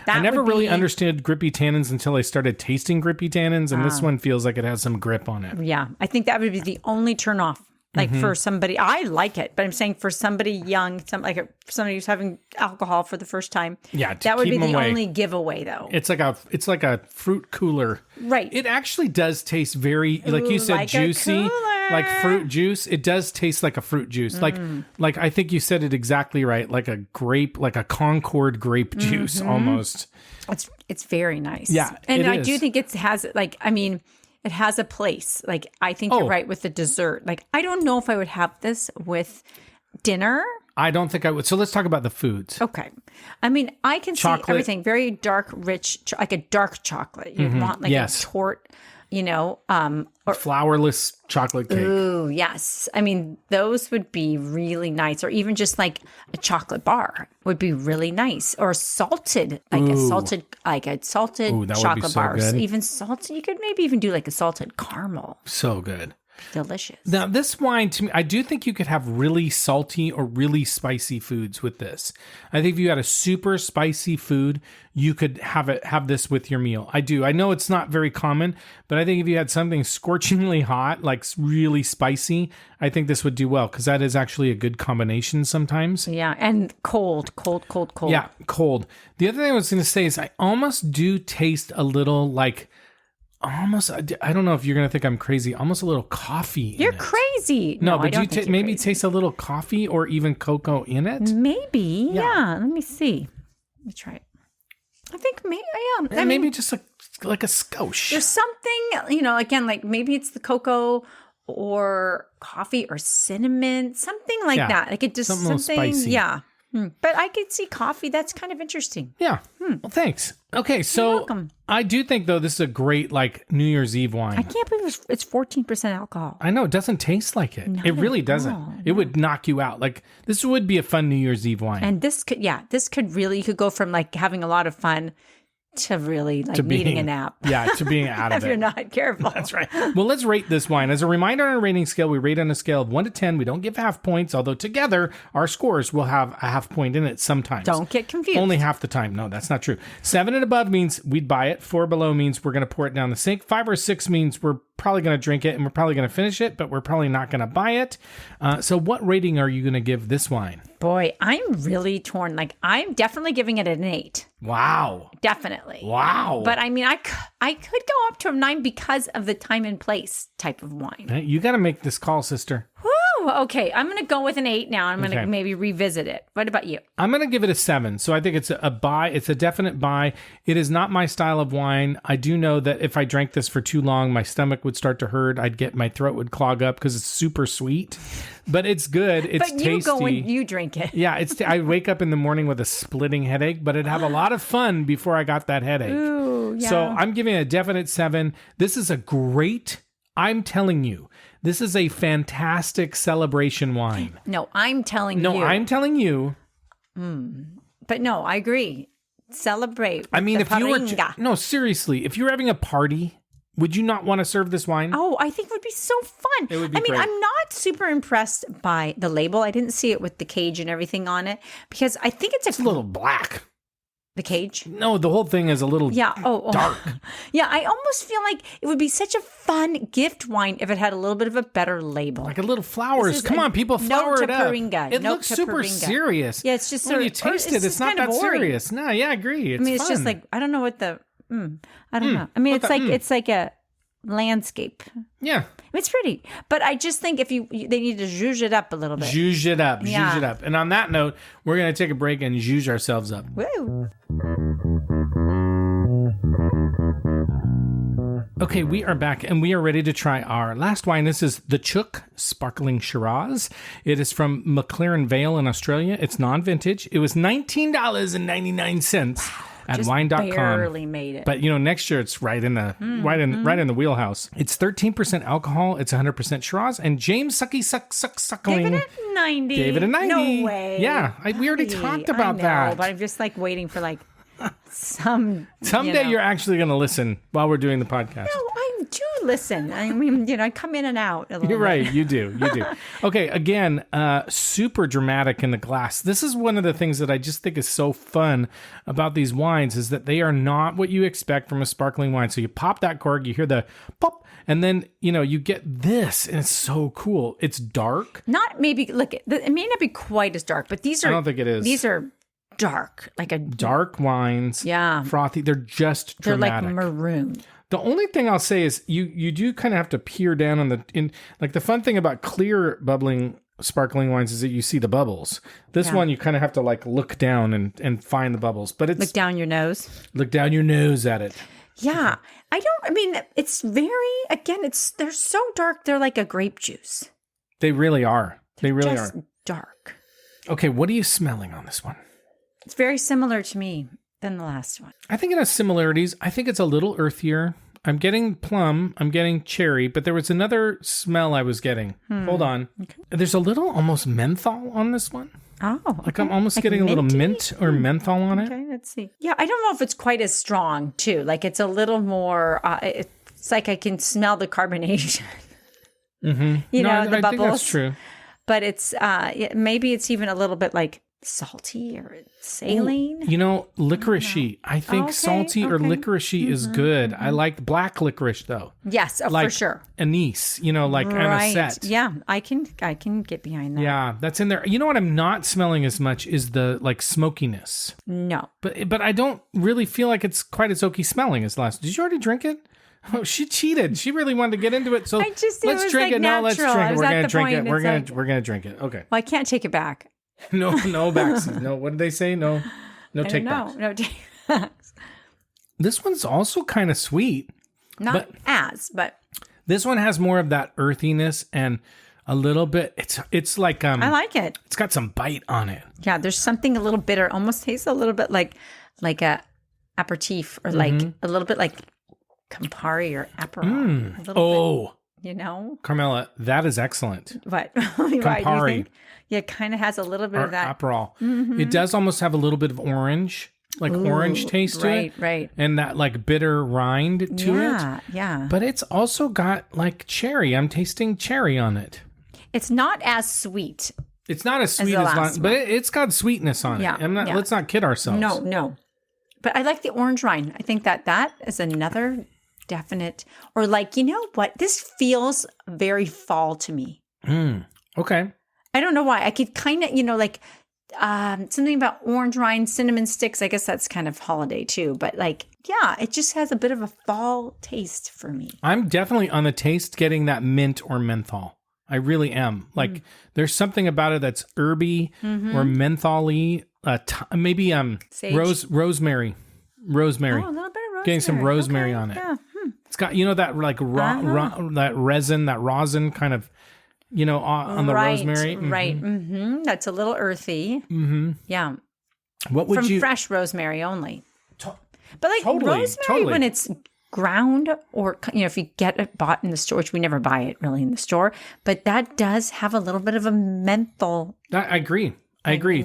I never really understood grippy tannins until I started tasting grippy tannins. And this one feels like it has some grip on it.
Yeah. I think that would be the only turn off. Like for somebody, I like it, but I'm saying for somebody young, somebody who's having alcohol for the first time, that would be the only giveaway, though.
It's like a fruit cooler,
right?
It actually does taste very, like you said, like juicy, like fruit juice. It does taste like a fruit juice, like I think you said it exactly right, like a grape, like a Concord grape juice almost.
It's very nice,
yeah,
and I do think it has it has a place. Like, I think you're right with the dessert. Like, I don't know if I would have this with dinner.
I don't think I would. So let's talk about the foods.
Okay. I can see everything. Very dark, rich, like a dark chocolate. You want like a torte, or
flourless chocolate cake.
Ooh, yes. Those would be really nice. Or even just like a chocolate bar would be really nice. Or salted, a salted chocolate
be so
bar.
good.
Even salted. You could maybe even do like a salted caramel.
So good.
delicious.
Now, this wine, to me, I do think you could have really salty or really spicy foods with this. I think if you had a super spicy food, you could have this with your meal. I do. I know it's not very common, but I think if you had something scorchingly hot, like really spicy, I think this would do well because that is actually a good combination sometimes.
Yeah, and cold.
Yeah, cold. The other thing I was going to say is I almost do taste a little like almost, I don't know if you're going to think I'm crazy, almost a little coffee in
You're
it.
crazy.
No,
I
but
don't
you
think you're
maybe
crazy.
taste a little coffee or even cocoa in it.
Maybe. Yeah. Let me see. Let me try it. I think maybe I am.
And maybe just like a skosh.
There's something, again, like maybe it's the cocoa or coffee or cinnamon, something like that. Like it just
something a little spicy.
Yeah. But I could see coffee. That's kind of interesting.
Yeah. Well, thanks. Okay, so
welcome.
I do think though this is a great like New Year's Eve wine.
I can't believe it's 14% alcohol.
I know it doesn't taste like it.
Not
It really
at
doesn't.
all,
It would knock you out. Like this would be a fun New Year's Eve wine.
And this could really, you could go from like having a lot of fun to really like needing a nap.
Yeah, to being out of
if
it.
you're not careful.
That's right. Well, let's rate this wine. As a reminder on our rating scale, we rate on a scale of 1 to 10. We don't give half points, although together our scores will have a half point in it sometimes.
Don't get confused.
Only half the time. No, that's not true. 7 and above means we'd buy it. 4 below means we're going to pour it down the sink. 5 or 6 means we're probably going to drink it and we're probably going to finish it, but we're probably not going to buy it. So what rating are you going to give this wine?
Boy, I'm really torn. Like I'm definitely giving it an 8.
Wow.
Definitely.
Wow.
But I mean, I could go up to a 9 because of the time and place type of wine.
You got to make this call, sister.
Woo! Okay, I'm going to go with an 8 now. I'm going to
Okay.
maybe revisit it. What about you?
I'm going to give it a 7. So I think it's a buy. It's a definite buy. It is not my style of wine. I do know that if I drank this for too long, my stomach would start to hurt. My throat would clog up because it's super sweet. But it's good. It's
But
tasty.
you go when you drink it.
Yeah, I wake up in the morning with a splitting headache, but I'd have a lot of fun before I got that headache.
Ooh, yeah.
So I'm giving it a definite 7. This is a great, I'm telling you, this is a fantastic celebration wine.
No, I'm telling you.
No, I'm telling you.
But no, I agree. Celebrate.
I mean,
the
if you were,
Paringa.
no, seriously, if you were having a party, would you not want to serve this wine?
Oh, I think it would be so fun.
It would be
I mean,
great.
I'm not super impressed by the label. I didn't see it with the cage and everything on it because I think
It's a little black.
the cage.
No, the whole thing is a little
Yeah. Oh,
dark.
Yeah, I almost feel like it would be such a fun gift wine if it had a little bit of a better label.
Like a little flowers.
This is
Come
a
on, people,
note
flower
to
it up.
Paringa.
It
Note
looks
to
super
Paringa.
serious.
Yeah, it's just
when
sort
you
of-
taste
it's
it, it's
just
not
kind of
that
boring.
serious. No, yeah, I agree. It's
I mean, it's just
fun.
like I don't know what the. I don't know. I mean, it's like a landscape.
Yeah.
It's pretty, but I just think if they need to zhuzh it up a little bit.
Zhuzh it up.
Yeah.
Zhuzh it up. And on that note, we're going to take a break and zhuzh ourselves up.
Woo.
Okay, we are back and we are ready to try our last wine. This is the Chook Sparkling Shiraz. It is from McLaren Vale in Australia. It's non-vintage. It was $19.99 at
Just
wine.com.
barely made it.
But next year it's right in the right in the wheelhouse. It's 13% alcohol. It's 100% Shiraz. And James Suckling
Give it a 90.
gave it a 90.
No way.
Yeah, we already talked about that.
But I'm just like waiting for like some.
Someday you're actually going to listen while we're doing the podcast.
No, I do listen. I mean, I come in and out a little
You're
bit.
right. You do. Okay. Again, super dramatic in the glass. This is one of the things that I just think is so fun about these wines is that they are not what you expect from a sparkling wine. So you pop that cork, you hear the pop, and then, you get this and it's so cool. It's dark.
Not maybe, look, it may not be quite as dark, but these are.
I don't think it is.
These are dark. Like a.
Dark wines.
Yeah.
Frothy. They're just
They're
dramatic.
like maroon.
The only thing I'll say is you do kind of have to peer down on like the fun thing about clear bubbling sparkling wines is that you see the bubbles. This one you kind of have to like look down and find the bubbles. But it's
Look down your nose.
look down your nose at it.
Yeah. It's very, again, they're so dark. They're like a grape juice.
They really are. They really
Just
are.
dark.
Okay, what are you smelling on this one?
It's very similar to me than the last one.
I think it has similarities. I think it's a little earthier. I'm getting plum. I'm getting cherry, but there was another smell I was getting. Hold on. Okay. There's a little almost menthol on this one.
Oh.
Like I'm almost getting a little
minty?
mint or menthol on it.
Okay, let's see. Yeah, I don't know if it's quite as strong, too. Like it's a little more, it's like I can smell the carbonation. You know, the
I
bubbles.
think that's true.
But it's maybe it's even a little bit like salty or saline.
You know, licoricey. I think
Okay,
salty or
okay.
licoricey is good. I like black licorice though.
Yes,
Like
for sure.
anise, you know, like anisette.
Yeah, I can get behind that.
Yeah, that's in there. You know what I'm not smelling as much is the like smokiness.
No.
But I don't really feel like it's quite as oaky smelling as last. Did you already drink it? Oh, she cheated. She really wanted to get into it. So
I just- it
let's
was,
drink
like,
it. No, let's
natural.
drink
I
it.
was
We're
at
gonna
the
drink
point,
it. We're
it's
gonna
like-
we're gonna drink it. Okay.
Well, I can't take it back.
No backseat. No, what did they say? No take backs.
No take backs.
This one's also kind of sweet.
But
This one has more of that earthiness and a little bit. It's like
I like it.
It's got some bite on it.
Yeah, there's something a little bitter. Almost tastes a little bit like a aperitif or like a little bit like Campari or Aperol. A little bit, you know?
Carmela, that is excellent.
What?
Campari.
Why, do you think? Yeah, it kind of has a little bit
Or
of that.
Aperol. It does almost have a little bit of orange, like orange taste to it.
Right.
And that like bitter rind to it.
Yeah.
But it's also got like cherry. I'm tasting cherry on it.
It's not as sweet.
It's not as sweet
the
as
last
lime, but it's got sweetness on
Yeah,
it.
yeah.
Let's not kid ourselves.
No. But I like the orange rind. I think that is another definite, or like, you know what? This feels very fall to me.
Okay.
I don't know why. I could kind of, like something about orange rind, cinnamon sticks. I guess that's kind of holiday too. But like, yeah, it just has a bit of a fall taste for me.
I'm definitely on the taste getting that mint or menthol. I really am. Like there's something about it that's herby or menthol-y. Maybe
Sage.
rosemary.
Oh, a little bit of rosemary.
Getting some rosemary
Okay,
on it.
Yeah.
It's got, that like that rosin kind of, on the rosemary.
Right. Mm-hmm. That's a little earthy. Mm-hmm. Yeah.
What would
From
you?
fresh rosemary only. But like
Totally,
rosemary when it's ground or, if you get it bought in the store, which we never buy it really in the store, but that does have a little bit of a menthol.
I agree.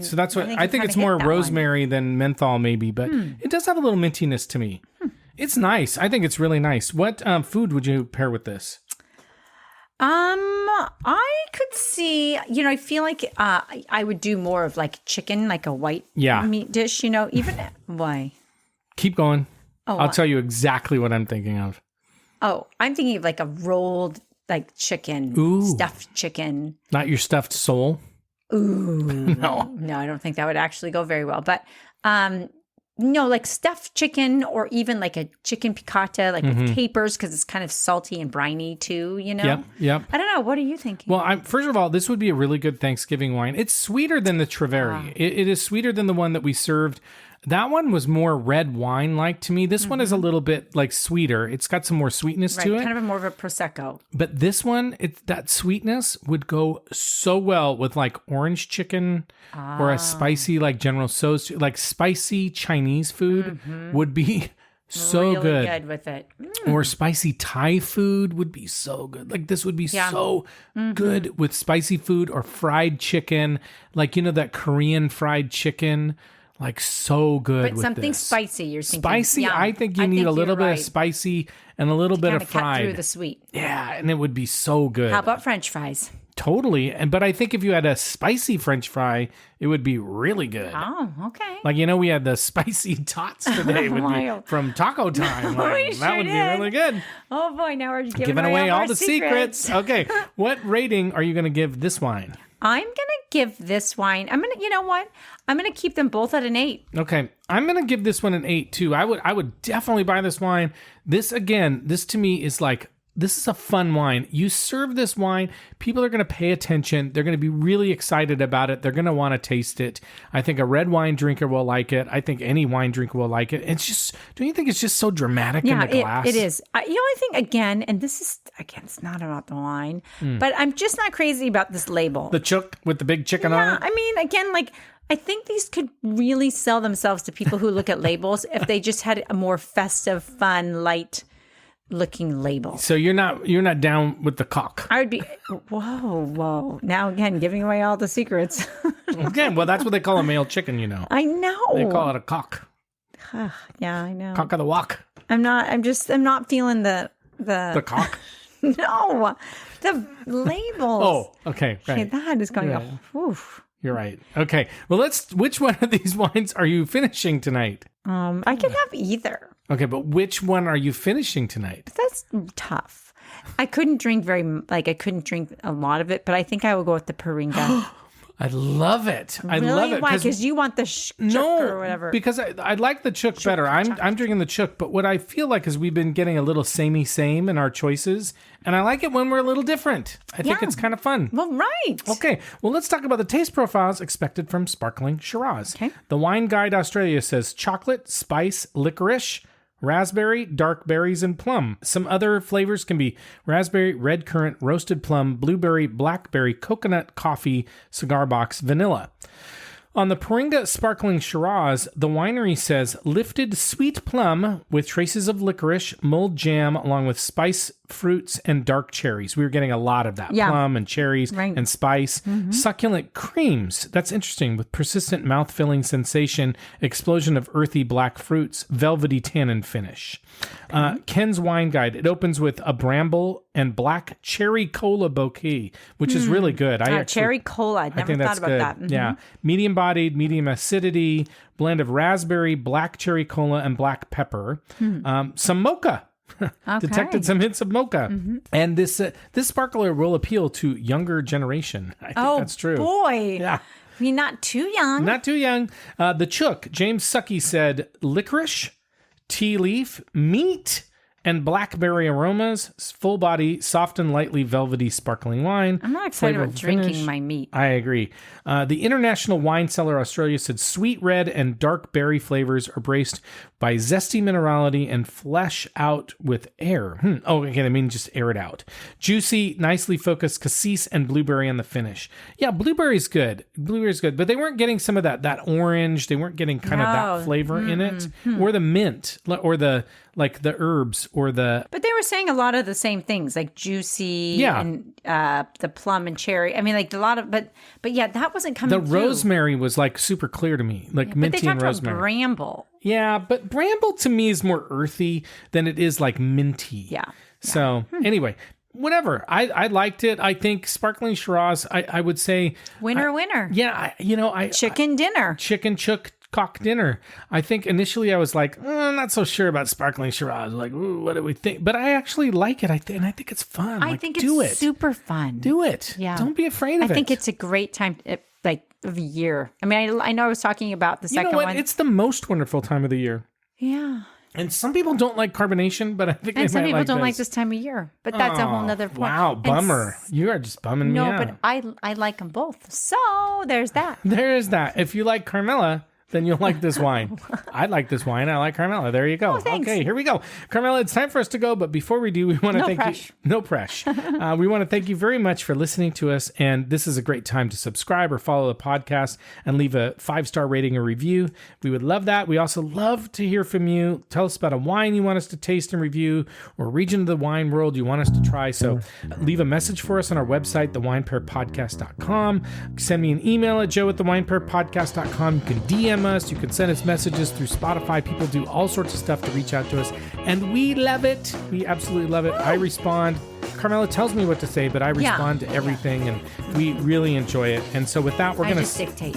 So that's what I think
kinda
it's more
hit that
rosemary than menthol maybe, but it does have a little mintiness to me. It's nice. I think it's really nice. What food would you pair with this?
I could see, I feel like I would do more of like chicken, like a white meat dish, even why?
Keep going.
Oh,
I'll tell you exactly what I'm thinking of.
Oh, I'm thinking of like a rolled like chicken, stuffed chicken.
Not your stuffed sole?
Ooh.
No,
I don't think that would actually go very well. But no, like stuffed chicken or even like a chicken piccata, like with capers, because it's kind of salty and briny too,
Yep.
I don't know. What are you thinking?
Well, first of all, this would be a really good Thanksgiving wine. It's sweeter than the Treveri. It is sweeter than the one that we served. That one was more red wine-like to me. This one is a little bit like sweeter. It's got some more sweetness to it.
Kind of more of a Prosecco.
But this one, that sweetness would go so well with like orange chicken or a spicy like General Tso's, like spicy Chinese food would be so
really good with it.
Or spicy Thai food would be so good. Like this would be so good with spicy food or fried chicken. Like, that Korean fried chicken. Like so good
But
with
something
this.
spicy, you're thinking.
Spicy,
Yeah.
I think you need a little bit of spicy and a little bit of
Cut
fried.
through the sweet.
Yeah, and it would be so good.
How about French fries?
Totally. But I think if you had a spicy French fry, it would be really good.
Oh, okay.
Like, we had the spicy tots today from Taco Time. Like, that would be really good.
Oh boy, now we're
Giving away all the secrets. Okay. What rating are you going to give this wine?
I'm going to give this wine, you know what? I'm going to keep them both at an 8.
Okay. I'm going to give this one an 8 too. I would definitely buy this wine. This to me is like, this is a fun wine. You serve this wine, people are going to pay attention. They're going to be really excited about it. They're going to want to taste it. I think a red wine drinker will like it. I think any wine drinker will like it. It's just, don't you think it's just so dramatic in the glass?
It is. I think, again, and this is, again, it's not about the wine, but I'm just not crazy about this label.
The chook with the big chicken on it?
I mean, again, like, I think these could really sell themselves to people who look at labels if they just had a more festive, fun, light looking label.
So you're not down with the cock.
I would be, whoa. Now again, giving away all the secrets.
Again, well, that's what they call a male chicken,
I know.
They call it a cock.
Yeah, I know.
Cock of the walk.
I'm not feeling the
cock.
No, the labels.
Oh, okay.
Okay,
Right.
that is going
Yeah.
off. Oof.
You're right. Okay. Well, which one of these wines are you finishing tonight?
I could have either.
Okay, but which one are you finishing tonight?
That's tough. I couldn't drink I couldn't drink a lot of it, but I think I will go with the Paringa.
I love it. I
Really?
love it.
Why? Because you want the Chook or whatever.
Because I like the Chook better. I'm drinking the Chook, but what I feel like is we've been getting a little same in our choices, and I like it when we're a little different. I think it's kind of fun.
Well, right.
Okay, well, let's talk about the taste profiles expected from Sparkling Shiraz.
Okay.
The Wine Guide Australia says chocolate, spice, licorice, raspberry, dark berries, and plum. Some other flavors can be raspberry, red currant, roasted plum, blueberry, blackberry, coconut, coffee, cigar box, vanilla. On the Paringa Sparkling Shiraz, the winery says lifted sweet plum with traces of licorice, mulled jam, along with spice, fruits, and dark cherries. We were getting a lot of that.
Yeah.
Plum and cherries and spice. Succulent creams. That's interesting. With persistent mouth-filling sensation, explosion of earthy black fruits, velvety tannin finish. Ken's Wine Guide. It opens with a bramble and black cherry cola bouquet, which is really good.
Cherry cola. I'd never thought about that. Mm-hmm.
Yeah. Medium bodied, medium acidity, blend of raspberry, black cherry cola, and black pepper. Some mocha. Detected some hints of mocha. And this sparkler will appeal to younger generation. I think that's true.
Boy.
Yeah.
I mean, not too young.
Not too young. The Chook, James Sucky said licorice, tea leaf, meat, and blackberry aromas. Full body, soft and lightly velvety sparkling wine.
I'm not excited about drinking my meat.
I agree. The International Wine Cellar Australia said sweet red and dark berry flavors are braced by zesty minerality and flesh out with air. Oh, again, I mean just air it out. Juicy, nicely focused cassis and blueberry on the finish. Yeah, blueberry's good. Blueberry's good, but they weren't getting some of that orange. They weren't getting kind of that flavor in it, or the mint, or the herbs, or the.
But they were saying a lot of the same things, like juicy and the plum and cherry. I mean, like a lot of, but yeah, that wasn't coming.
The
through.
rosemary was like super clear to me, like minty and rosemary.
About bramble.
Yeah, but bramble to me is more earthy than it is like minty.
Yeah.
So anyway, whatever. I liked it. I think Sparkling Shiraz, I would say.
Winner.
Yeah,
Chicken dinner.
Chicken Chook cock dinner. I think initially I was like, I'm not so sure about Sparkling Shiraz. Like, ooh, what do we think? But I actually like it. And I think it's fun.
I think it's super fun.
Do it.
Yeah.
Don't be afraid of it.
I think it's a great time, of the year. I mean, I know I was talking about the second one.
It's the most wonderful time of the year.
Yeah.
And some people don't like carbonation, but I think
and
they
some
might
people
like
don't
this.
like this time of year. But that's a whole nother point.
Wow, bummer. You are just bumming me out.
No, but I like them both. So there's that.
There is that. If you like Carmela, then you'll like this wine. I like this wine. I like Carmela. There you go.
Oh, thanks.
Okay, here we go. Carmela, it's time for us to go. But before we do, we want to thank you. No pressure. We want to thank you very much for listening to us. And this is a great time to subscribe or follow the podcast and leave a 5-star rating or review. We would love that. We also love to hear from you. Tell us about a wine you want us to taste and review, or region of the wine world you want us to try. So leave a message for us on our website, thewinepairpodcast.com. Send me an email at joe@thewinepairpodcast.com. You can DM us. You can send us messages through Spotify. People do all sorts of stuff to reach out to us, and we love it. We absolutely love it. I respond. Carmela tells me what to say, but I respond to everything, and we really enjoy it. And so with that, we're going to
just dictate.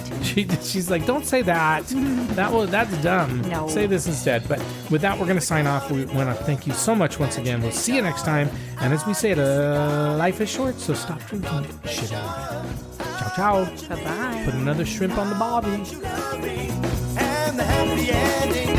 She's like, don't say that. That's dumb.
No.
Say this instead. But with that, we're going to sign off. We want to thank you so much once again. We'll see you next time. And as we say, life is short, so stop drinking shit out of it. Ciao, ciao.
Bye-bye.
Put another shrimp on the barbie.
And the happy ending.